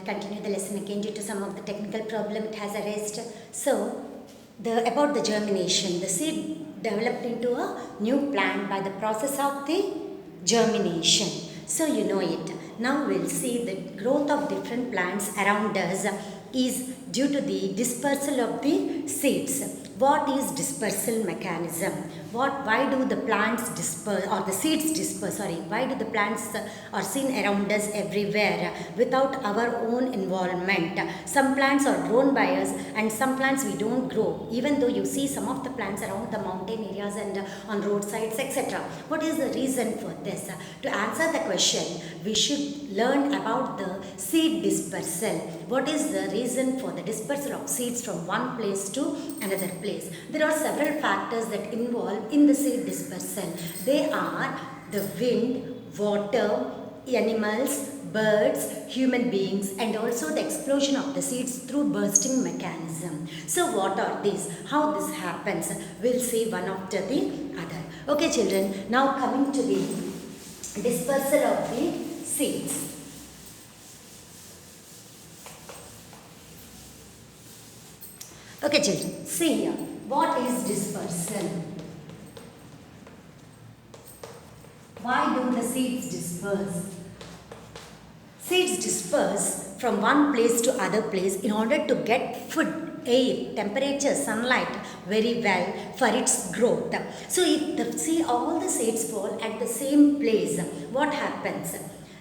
continue the lesson again due to some of the technical problem it has arisen. So, about the germination, the seed developed into a new plant by the process of the germination. So, you know it. Now, we'll see the growth of different plants around us is due to the dispersal of the seeds. What is dispersal mechanism? Why do the plants disperse or the seeds disperse? Why do the plants are seen around us everywhere without our own involvement? Some plants are grown by us and some plants we don't grow, even though you see some of the plants around the mountain areas and on roadsides, etc. What is the reason for this? To answer the question, we should learn about the seed dispersal. What is the reason for the dispersal of seeds from one place to another place? There are several factors that involve in the seed dispersal. They are the wind, water, animals, birds, human beings, and also the explosion of the seeds through bursting mechanism. So what are these? How this happens? We'll see one after the other. Okay children, now coming to the dispersal of the seeds. Okay children, see here. What is dispersal? Why do the seeds disperse? Seeds disperse from one place to other place in order to get food, air, temperature, sunlight very well for its growth. So if all the seeds fall at the same place, what happens?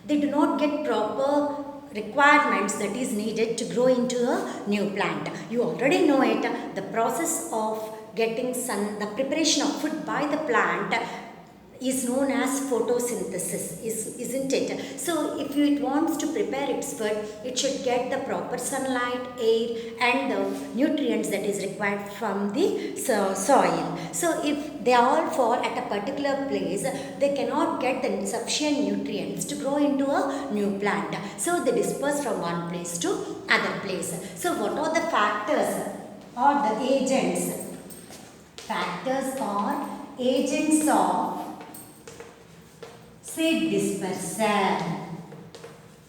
They do not get proper requirements that is needed to grow into a new plant. You already know it, the process of getting the preparation of food by the plant is known as photosynthesis, isn't it? So if it wants to prepare its food, it should get the proper sunlight, air and the nutrients that is required from the soil. So if they all fall at a particular place, they cannot get the sufficient nutrients to grow into a new plant. So they disperse from one place to other place. So what are the factors or the agents? Factors or agents of seed dispersal.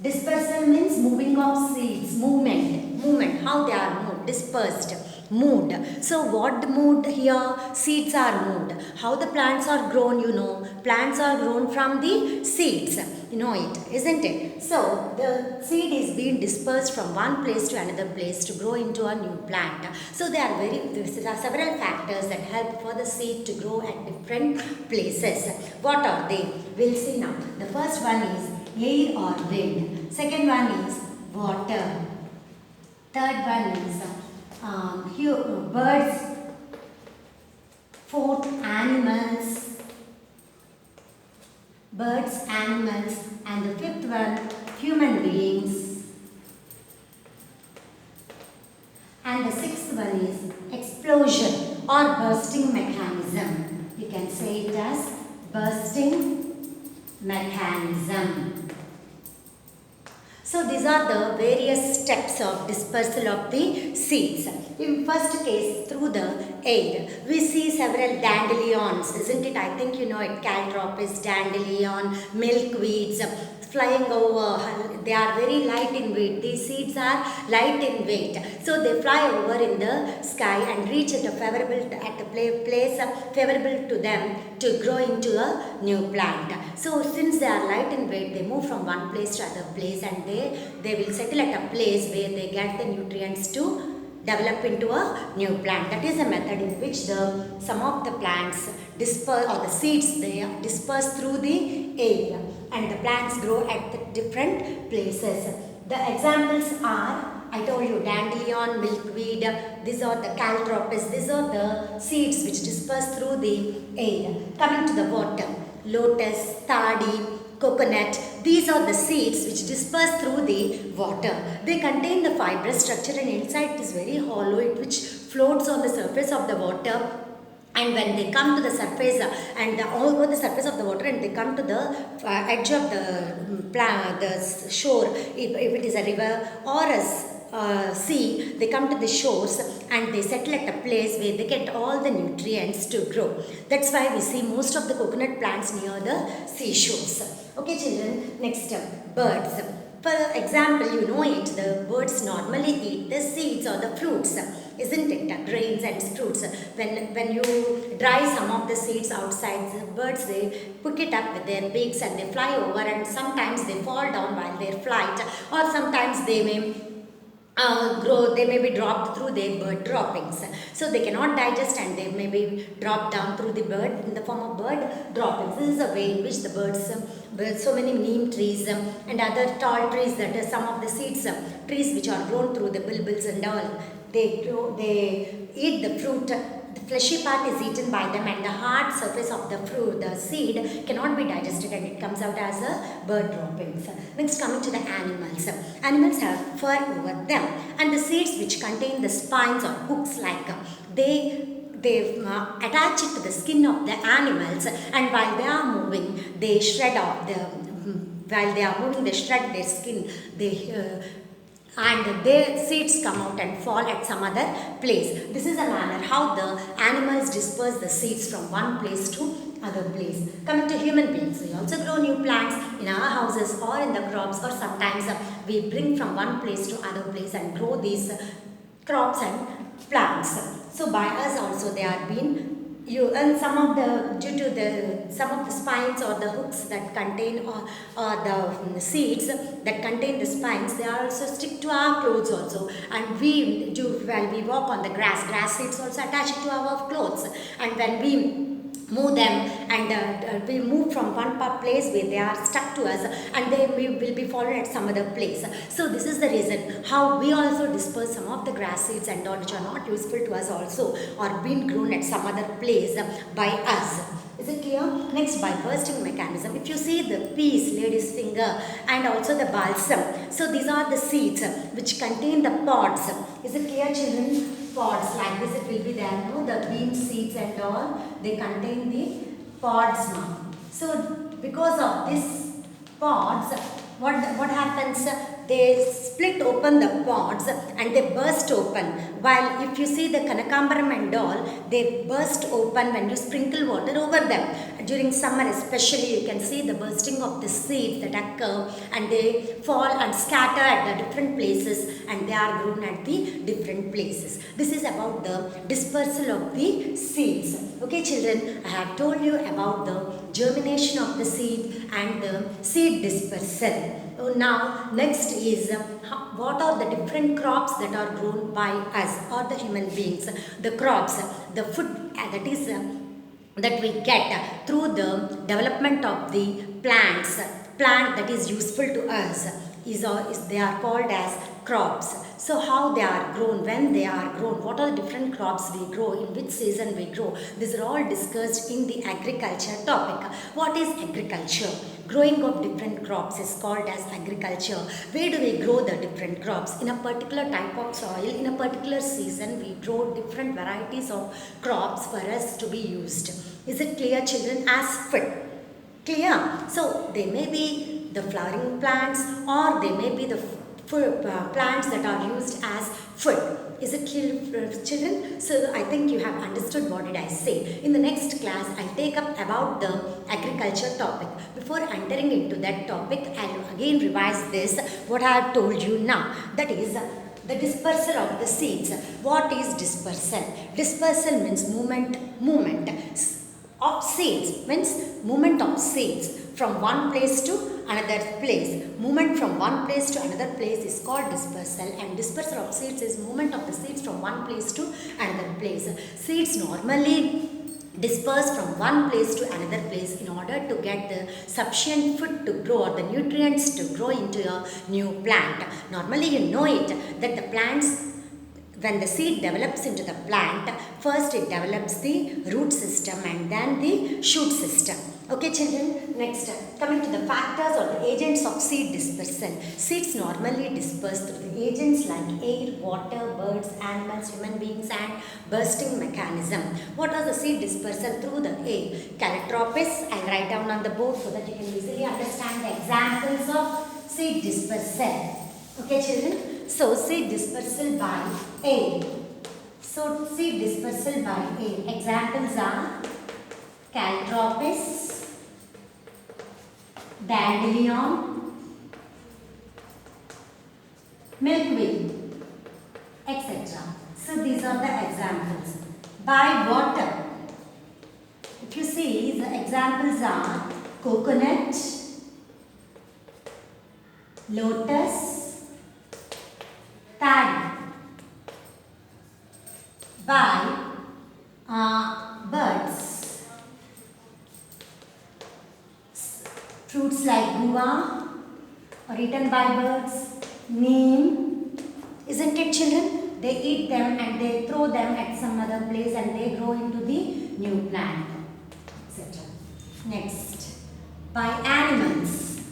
Dispersal means moving of seeds, movement, how they are moved, dispersed, moved. So what moved here? Seeds are moved. How the plants are grown, you know. Plants are grown from the seeds. You know it, isn't it? So the seed is being dispersed from one place to another place to grow into a new plant. So there are several factors that help for the seed to grow at different places. What are they? We'll see now. The first one is air or wind. Second one is water. Third one is birds. Fourth, animals. Birds, animals, and the fifth one, human beings. And the sixth one is explosion or bursting mechanism. You can say it as bursting mechanism. So these are the various steps of dispersal of the seeds. In first case, through the air, we see several dandelions, isn't it? I think you know it, caltropis, dandelion, milkweeds, flying over. They are very light in weight. These seeds are light in weight. So they fly over in the sky and reach at a place favorable to them to grow into a new plant. So since they are light in weight, they move from one place to other place and they will settle at a place where they get the nutrients to develop into a new plant. That is a method in which some of the plants disperse, or the seeds they disperse through the air and the plants grow at the different places. The examples are, I told you, dandelion, milkweed, these are the caltropis, these are the seeds which disperse through the air. Coming to the water, lotus, tadi, coconut, these are the seeds which disperse through the water. They contain the fibrous structure and inside it is very hollow, which floats on the surface of the water. And when they come to the surface over the surface of the water and they come to the edge of the shore, if it is a river or a sea, they come to the shores and they settle at a place where they get all the nutrients to grow. That's why we see most of the coconut plants near the seashores. Okay children, next birds. For example, you know it, the seeds or the fruits, isn't it? Grains and fruits. When you dry some of the seeds outside, the birds, they pick it up with their beaks and they fly over, and sometimes they fall down while they flight, or sometimes they may they may be dropped through their bird droppings. So they cannot digest and they may be dropped down through the bird in the form of bird droppings. This is a way in which the birds, so many neem trees and other tall trees, that is some of the seeds, trees which are grown through the bulbils and all, they eat the fruit. The fleshy part is eaten by them, and the hard surface of the fruit, the seed, cannot be digested and it comes out as a bird droppings. Next, coming to the animals. Animals have fur over them, and the seeds which contain the spines or hooks, like they attach it to the skin of the animals, and while they are moving, they shred off they shred their skin. And their seeds come out and fall at some other place. This is a manner how the animals disperse the seeds from one place to other place. Coming to human beings, we also grow new plants in our houses or in the crops, or sometimes we bring from one place to other place and grow these crops and plants. So by us also they are being and some of the spines or the hooks that contain or the seeds that contain the spines, they are also stick to our clothes also, and we do while we walk on the grass seeds also attach to our clothes, and when we move them and we move from one place where they are stuck to us, and they will be followed at some other place. So this is the reason how we also disperse some of the grass seeds and all which are not useful to us also, or being grown at some other place by us. Is it clear? Next, by bursting mechanism. If you see the peas, lady's finger, and also the balsam, so these are the seeds which contain the pods. Is it clear, children? Pods like this, it will be there, no? The bean seeds and all, they contain the pods now. So because of this pods, what happens? They split open the pods and they burst open. While if you see the Kanakambaram and all, they burst open when you sprinkle water over them. During summer especially, you can see the bursting of the seeds that occur, and they fall and scatter at the different places, and they are grown at the different places. This is about the dispersal of the seeds. Okay children, I have told you about the germination of the seed and the seed dispersal. Now next is what are the different crops that are grown by us or the human beings. The crops, the food that we get through the development of the plant that is useful to us is they are called as crops. So how they are grown, when they are grown, what are the different crops we grow, in which season we grow, these are all discussed in the agriculture topic. What is agriculture? Growing of different crops is called as agriculture. Where do we grow the different crops? In a particular type of soil, in a particular season, we grow different varieties of crops for us to be used. Is it clear, children? As food. Clear? So they may be the flowering plants, or they may be the plants that are used as food. Is it clear, children? So I think you have understood what did I say. In the next class, I'll take up about the agriculture topic. Before entering into that topic, I'll again revise this, what I have told you now. That is the dispersal of the seeds. What is dispersal? Dispersal means movement of seeds, means movement of seeds from one place to another place. Movement from one place to another place is called dispersal, and dispersal of seeds is movement of the seeds from one place to another place. Seeds normally disperse from one place to another place in order to get the sufficient food to grow, or the nutrients to grow into a new plant. Normally you know it that the plants, when the seed develops into the plant, first it develops the root system and then the shoot system. Okay children, next coming to the factors or the agents of seed dispersal. Seeds normally disperse through the agents like air, water, birds, animals, human beings, and bursting mechanism. What are the seed dispersal through the air? Calotropis, I'll write down on the board so that you can easily understand the examples of seed dispersal. Okay children, so seed dispersal by air. So seed dispersal by air. Examples are Calotropis, dandelion, milkweed, etc. So these are the examples. By water. If you see, the examples are coconut, lotus, tag. By birds. Fruits like guava are eaten by birds. Neem. Isn't it, children? They eat them and they throw them at some other place and they grow into the new plant, etc. Next, by animals.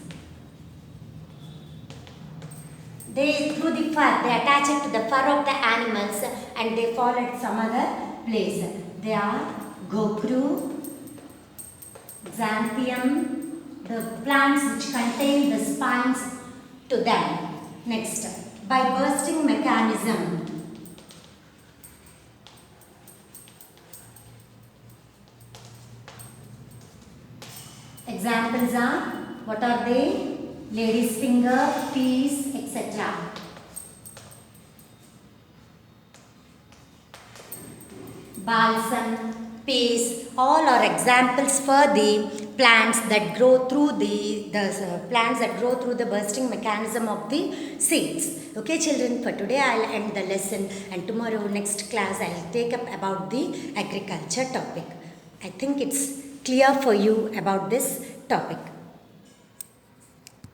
They, through the fur, they attach it to the fur of the animals and they fall at some other place. They are gokru, xanthium, the plants which contain the spines to them. Next, by bursting mechanism. Examples are, what are they? Lady's finger, peas, etc. Balsam, peas, all are examples for the plants that grow through the plants that grow through the bursting mechanism of the seeds. Okay, children, for today I'll end the lesson and tomorrow next class I'll take up about the agriculture topic. I think it's clear for you about this topic.